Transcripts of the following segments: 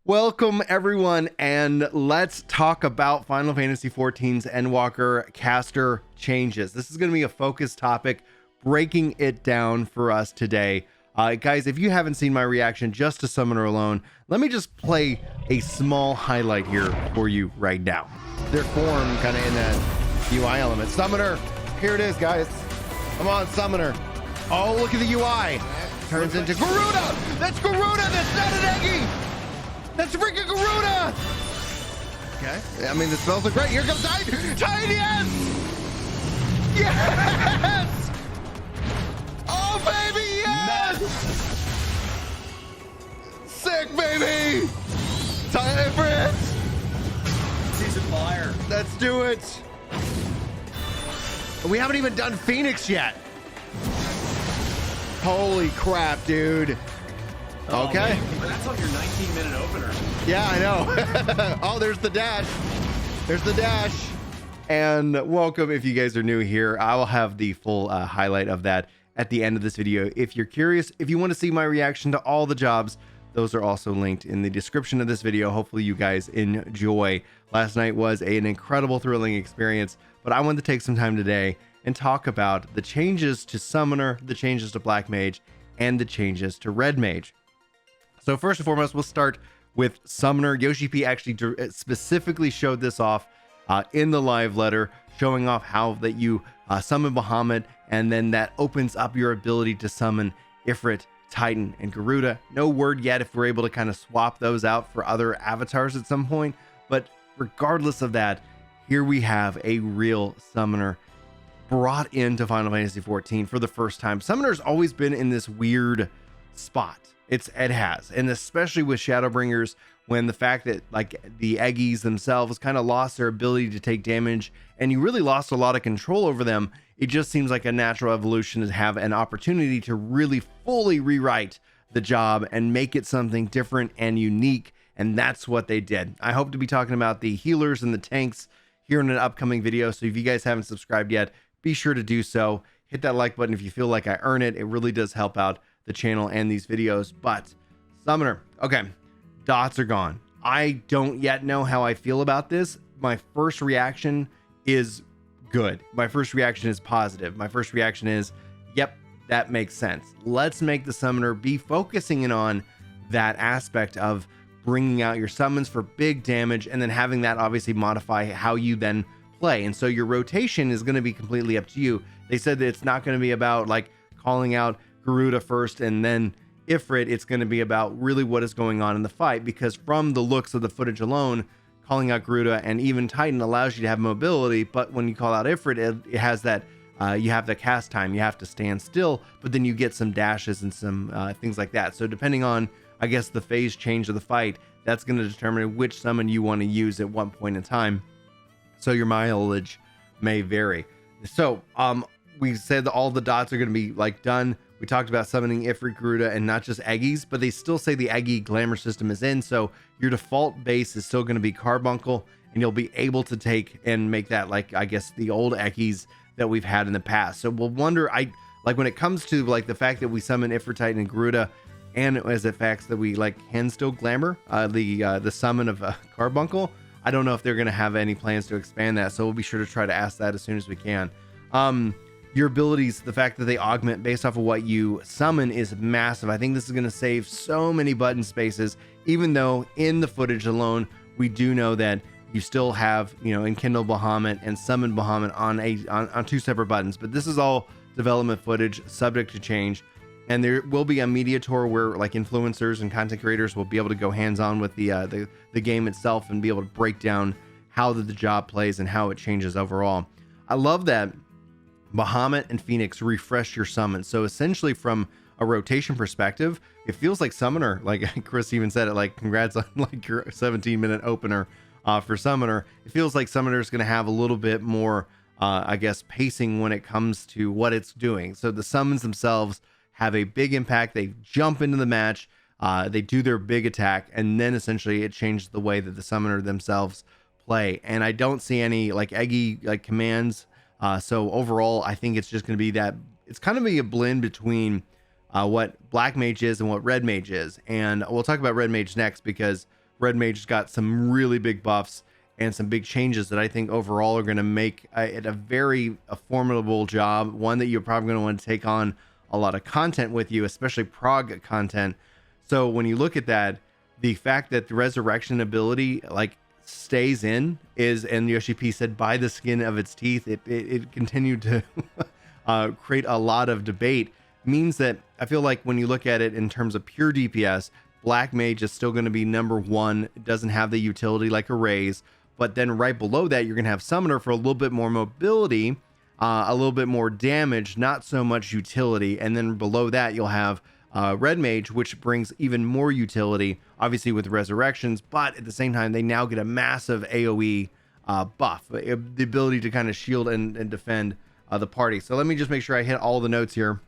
Welcome everyone, and let's talk about Final Fantasy XIV's Endwalker caster changes. This is going to be a focused topic, breaking it down for us today. Guys, if you haven't seen my reaction just to Summoner alone, let me just play a small highlight here for you right now. Their form kind of in that UI element. Summoner, here it is, guys. Come on, Summoner. Oh, look at the UI. Turns into Garuda. That's Garuda. That's not an Eggy. That's freaking Garuda! Okay, I mean, the spells are great. Here comes Titan! Titan, yes! Yes! Oh, baby, yes! Sick, baby! Titan for it! Season fire. Let's do it! We haven't even done Phoenix yet. Holy crap, dude. Oh, okay. Man, congrats on your 19-minute opener. Yeah, I know. Oh, there's the dash. There's the dash. And welcome if you guys are new here. I will have the full highlight of that at the end of this video. If you're curious, if you want to see my reaction to all the jobs, those are also linked in the description of this video. Hopefully you guys enjoy. Last night was an incredible, thrilling experience, but I wanted to take some time today and talk about the changes to Summoner, the changes to Black Mage, and the changes to Red Mage. So first and foremost, we'll start with Summoner. Yoshi P actually specifically showed this off in the live letter, showing off how that you summon Bahamut, and then that opens up your ability to summon Ifrit, Titan, and Garuda. No word yet if we're able to kind of swap those out for other avatars at some point, but regardless of that, here we have a real Summoner brought into Final Fantasy XIV for the first time. Summoner's always been in this weird spot. It has, and especially with Shadowbringers, when the fact that like the Eggies themselves kind of lost their ability to take damage, and you really lost a lot of control over them, it just seems like a natural evolution to have an opportunity to really fully rewrite the job and make it something different and unique, and that's what they did. I hope to be talking about the healers and the tanks here in an upcoming video, so if you guys haven't subscribed yet, be sure to do so. Hit that like button if you feel like I earn it. It really does help out the channel and these videos. But Summoner, okay, dots are gone. I don't yet know how I feel about this. My first reaction is good. My first reaction is positive. My first reaction is, yep, that makes sense. Let's make the Summoner be focusing in on that aspect of bringing out your summons for big damage, and then having that obviously modify how you then play. And so your rotation is going to be completely up to you. They said that it's not going to be about like calling out Garuda first and then Ifrit. It's going to be about really what is going on in the fight, because from the looks of the footage alone, calling out Garuda and even Titan allows you to have mobility, but when you call out Ifrit, it has that you have the cast time, you have to stand still, but then you get some dashes and some things like that. So depending on, I guess, the phase change of the fight, that's going to determine which summon you want to use at one point in time. So your mileage may vary. So we said that all the dots are going to be like done. We talked about summoning Ifrit, Garuda, and not just Eggies, but they still say the Eggy glamour system is in. So your default base is still going to be Carbuncle, and you'll be able to take and make that like, I guess, the old Eggies that we've had in the past. So we'll wonder, like when it comes to like the fact that we summon Ifrit, Titan, and Garuda, and as it facts that we like can still glamour the summon of Carbuncle. I don't know if they're going to have any plans to expand that, so we'll be sure to try to ask that as soon as we can. Your abilities, the fact that they augment based off of what you summon is massive. I think this is going to save so many button spaces, even though in the footage alone, we do know that you still have, enkindle Bahamut and summon Bahamut on two separate buttons. But this is all development footage, subject to change. And there will be a media tour where like influencers and content creators will be able to go hands-on with the game itself and be able to break down how the job plays and how it changes overall. I love that Bahamut and Phoenix refresh your summon. So essentially from a rotation perspective, it feels like Summoner, like Chris even said it, like congrats on like your 17-minute opener for Summoner. It feels like Summoner is going to have a little bit more, I guess, pacing when it comes to what it's doing. So the summons themselves have a big impact. They jump into the match, they do their big attack, and then essentially it changes the way that the Summoner themselves play. And I don't see any like Eggy like commands. So overall, I think it's just going to be that it's kind of be a blend between what Black Mage is and what Red Mage is. And we'll talk about Red Mage next, because Red Mage got some really big buffs and some big changes that I think overall are going to make it a very formidable job, one that you're probably going to want to take on a lot of content with you, especially prog content. So when you look at that, the fact that the resurrection ability like stays in is, and Yoshi P said, by the skin of its teeth, it continued to create a lot of debate, means that I feel like when you look at it in terms of pure DPS, Black Mage is still going to be number one. It doesn't have the utility like a Raise, but then right below that, you're going to have Summoner for a little bit more mobility, a little bit more damage, not so much utility. And then below that, you'll have Red Mage, which brings even more utility, obviously with Resurrections, but at the same time, they now get a massive AoE buff, the ability to kind of shield and defend the party. So let me just make sure I hit all the notes here.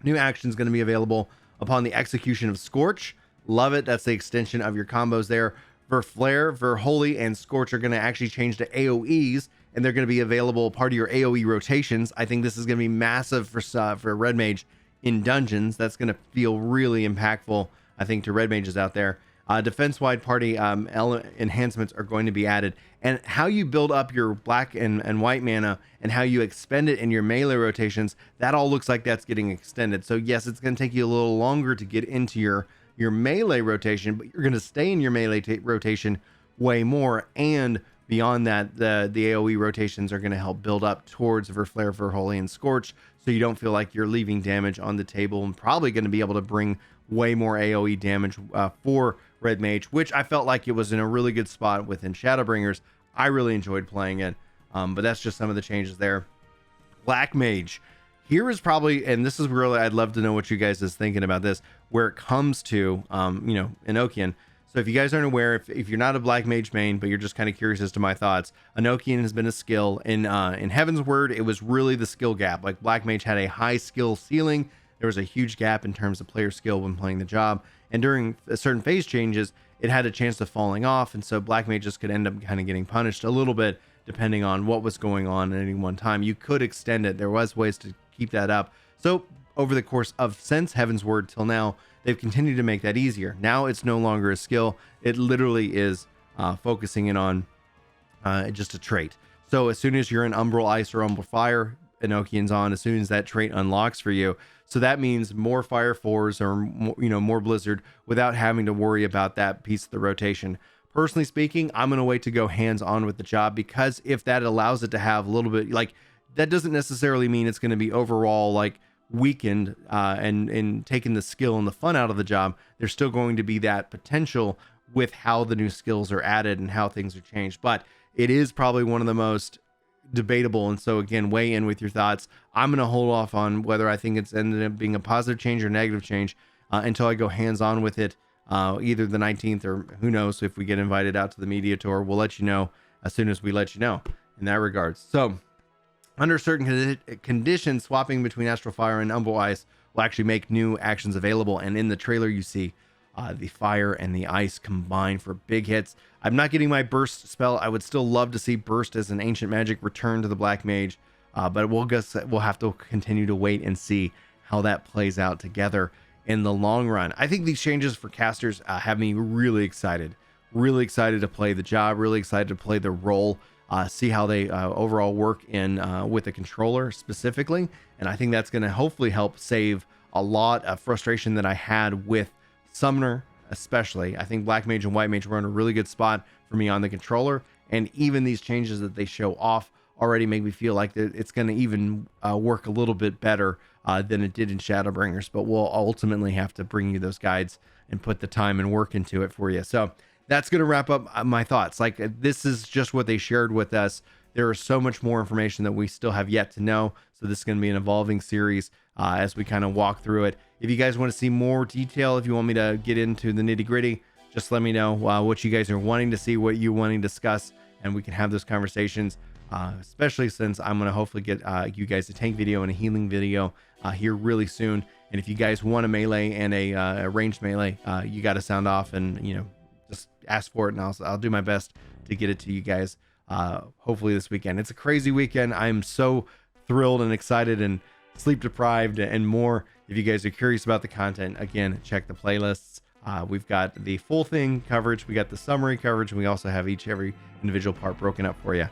New action is going to be available upon the execution of Scorch. Love it. That's the extension of your combos there. Verflare, Verholy, and Scorch are going to actually change to AoEs, and they're going to be available part of your AoE rotations. I think this is going to be massive for Red Mage in dungeons. That's going to feel really impactful, I think, to Red Mages out there. Defense-wide party enhancements are going to be added. And how you build up your black and white mana and how you expend it in your melee rotations, that all looks like that's getting extended. So yes, it's going to take you a little longer to get into your melee rotation, but you're going to stay in your melee rotation way more. And beyond that, the AoE rotations are going to help build up towards Verflare, Verholy, and Scorch, so you don't feel like you're leaving damage on the table, and probably going to be able to bring way more AoE damage for Red Mage, which I felt like it was in a really good spot within Shadowbringers. I really enjoyed playing it, but that's just some of the changes there. Black Mage. Here is probably, and this is really, I'd love to know what you guys is thinking about this, where it comes to, Enochian. So if you guys aren't aware, if you're not a Black Mage main, but you're just kind of curious as to my thoughts, Enochian has been a skill. In Heaven's Word, it was really the skill gap. Like Black Mage had a high skill ceiling. There was a huge gap in terms of player skill when playing the job. And during certain phase changes, it had a chance of falling off. And so Black Mages could end up kind of getting punished a little bit, depending on what was going on at any one time. You could extend it. There was ways to keep that up. So over the course of since Heaven's Word till now, they've continued to make that easier. Now it's no longer a skill. It literally is focusing in on just a trait. So as soon as you're in Umbral Ice or Umbral Fire, Enochian's on as soon as that trait unlocks for you. So that means more Fire 4s or more Blizzard without having to worry about that piece of the rotation. Personally speaking, I'm going to wait to go hands-on with the job, because if that allows it to have a little bit, like, that doesn't necessarily mean it's going to be overall like weakened and taking the skill and the fun out of the job. There's still going to be that potential with how the new skills are added and how things are changed, but it is probably one of the most debatable. And so again, weigh in with your thoughts. I'm going to hold off on whether I think it's ended up being a positive change or negative change until I go hands-on with it, either the 19th or who knows, if we get invited out to the media tour. We'll let you know as soon as we let you know in that regards. So under certain conditions, swapping between Astral Fire and Umbral Ice will actually make new actions available. And in the trailer, you see the fire and the ice combine for big hits. I'm not getting my burst spell. I would still love to see burst as an ancient magic return to the Black Mage, but we'll have to continue to wait and see how that plays out together in the long run. I think these changes for casters have me really excited to play the job, really excited to play the role, see how they overall work in with the controller specifically. And I think that's going to hopefully help save a lot of frustration that I had with Summoner, especially. I think Black Mage and White Mage were in a really good spot for me on the controller, and even these changes that they show off already make me feel like it's going to even work a little bit better than it did in Shadowbringers. But we'll ultimately have to bring you those guides and put the time and work into it for you. So that's going to wrap up my thoughts. Like, this is just what they shared with us. There is so much more information that we still have yet to know. So this is going to be an evolving series as we kind of walk through it. If you guys want to see more detail, if you want me to get into the nitty gritty, just let me know what you guys are wanting to see, what you're wanting to discuss, and we can have those conversations, especially since I'm going to hopefully get you guys a tank video and a healing video here really soon. And if you guys want a melee and a ranged melee, you got to sound off and, just ask for it, and I'll do my best to get it to you guys hopefully this weekend. It's a crazy weekend. I'm so thrilled and excited and sleep deprived and more. If you guys are curious about the content, again, check the playlists. We've got the full thing coverage, we got the summary coverage, and we also have every individual part broken up for you.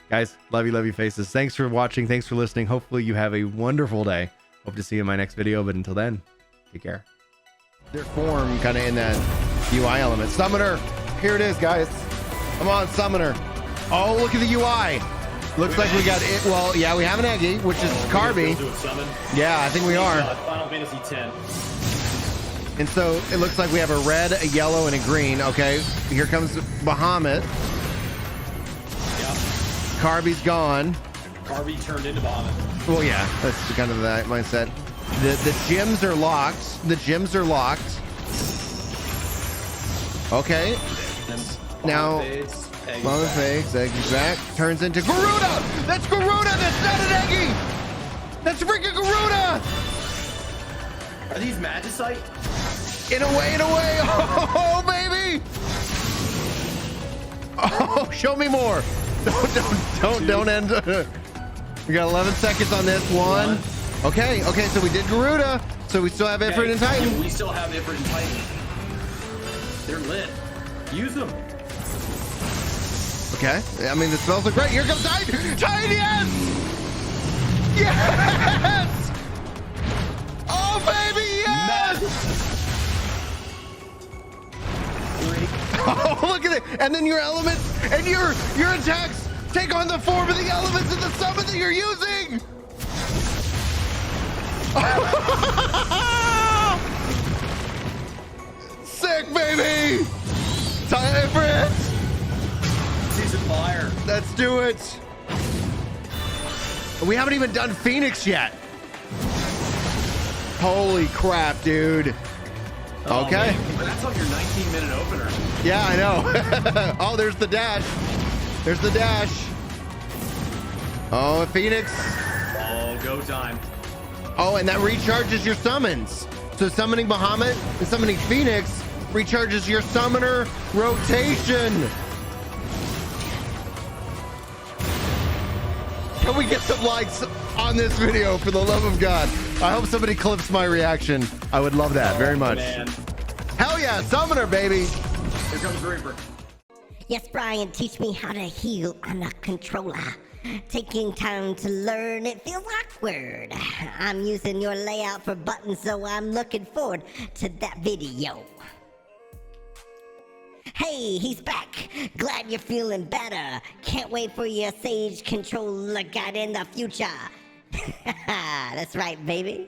Guys, love you faces. Thanks for watching. Thanks for listening. Hopefully you have a wonderful day. Hope to see you in my next video, but until then, take care. Their form kind of in that UI element. Summoner, here it is, guys. Come on, Summoner. Oh, look at the UI. Looks like we got it. Well, yeah, we have an Eggy, which is Carby. Yeah, I think we are. Final Fantasy X. And so it looks like we have a red, a yellow, and a green. Okay, here comes Bahamut. Carby's gone. Carby turned into Bahamut. Well, yeah, that's kind of that mindset. The gyms are locked. The gyms are locked. Okay. Now, Mama Fakes, Eggy's back. Turns into Garuda! That's Garuda! That's not an Eggy! That's freaking Garuda! Are these Magicite? In a way, in a way! Oh, baby! Oh, show me more! Don't end. We got 11 seconds on this one. Okay, so we did Garuda, so we still have Ifrit and Titan. Yeah, we still have Ifrit and Titan. They're lit. Use them. Okay, I mean, the spells look great. Here comes Titan! Titan, yes! Yes! Oh, baby, yes! Oh, look at it! And then your elements and your attacks take on the form of the elements in the summon that you're using! Sick, baby! Time for it! Season fire. Let's do it! We haven't even done Phoenix yet. Holy crap, dude. Oh, okay. Man. That's on your 19-minute opener. Yeah, I know. Oh, there's the dash. There's the dash. Oh, Phoenix. Oh, go time. Oh, and that recharges your summons. So summoning Bahamut and summoning Phoenix recharges your summoner rotation. Can we get some likes on this video, for the love of God? I hope somebody clips my reaction. I would love that very much. Man. Hell yeah, summoner, baby. Here comes Reaper. Yes, Brian, teach me how to heal on a controller. Taking time to learn, it feels awkward. I'm using your layout for buttons, so I'm looking forward to that video. Hey, he's back. Glad you're feeling better. Can't wait for your Sage controller guide in the future. That's right, baby.